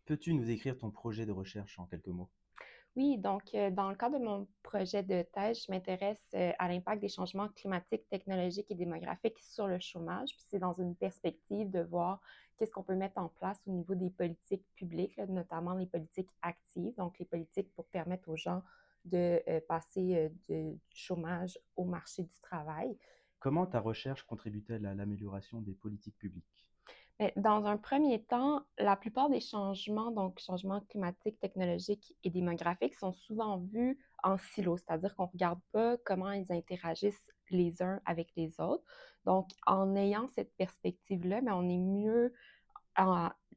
Peux-tu nous décrire ton projet de recherche en quelques mots? Oui, donc dans le cadre de mon projet de thèse, je m'intéresse à l'impact des changements climatiques, technologiques et démographiques sur le chômage. Puis c'est dans une perspective de voir qu'est-ce qu'on peut mettre en place au niveau des politiques publiques, là, notamment les politiques actives, donc les politiques pour permettre aux gens de passer du chômage au marché du travail. Comment ta recherche contribue-t-elle à l'amélioration des politiques publiques? Mais dans un premier temps, la plupart des changements, donc changements climatiques, technologiques et démographiques, sont souvent vus en silo, c'est-à-dire qu'on ne regarde pas comment ils interagissent les uns avec les autres. Donc, en ayant cette perspective-là, mais on est mieux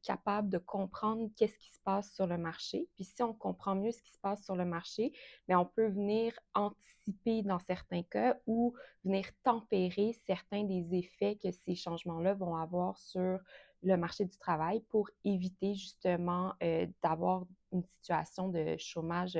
capable de comprendre qu'est-ce qui se passe sur le marché. Puis si on comprend mieux ce qui se passe sur le marché, mais on peut venir anticiper dans certains cas ou venir tempérer certains des effets que ces changements-là vont avoir sur le marché du travail pour éviter justement d'avoir une situation de chômage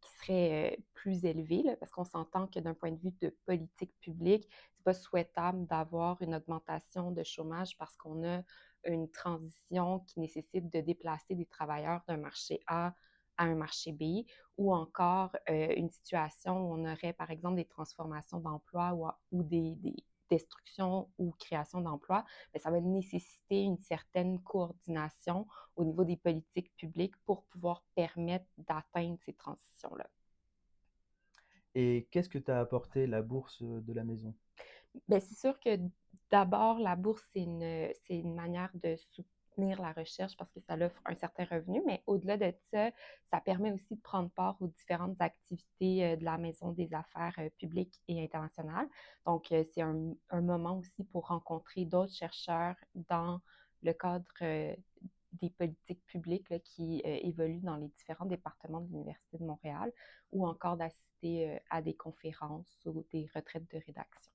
qui serait plus élevée, là, parce qu'on s'entend que d'un point de vue de politique publique, c'est pas souhaitable d'avoir une augmentation de chômage parce qu'on a une transition qui nécessite de déplacer des travailleurs d'un marché A à un marché B, ou encore une situation où on aurait, par exemple, des transformations d'emplois ou des destructions ou créations d'emplois, bien, ça va nécessiter une certaine coordination au niveau des politiques publiques pour pouvoir permettre d'atteindre ces transitions-là. Et qu'est-ce que t'a apporté la bourse de la maison? Bien, c'est sûr que d'abord, la bourse, c'est une manière de soutenir la recherche parce que ça offre un certain revenu, mais au-delà de ça, ça permet aussi de prendre part aux différentes activités de la Maison des affaires publiques et internationales. Donc, c'est un moment aussi pour rencontrer d'autres chercheurs dans le cadre des politiques publiques là, qui évoluent dans les différents départements de l'Université de Montréal ou encore d'assister à des conférences ou des retraites de rédaction.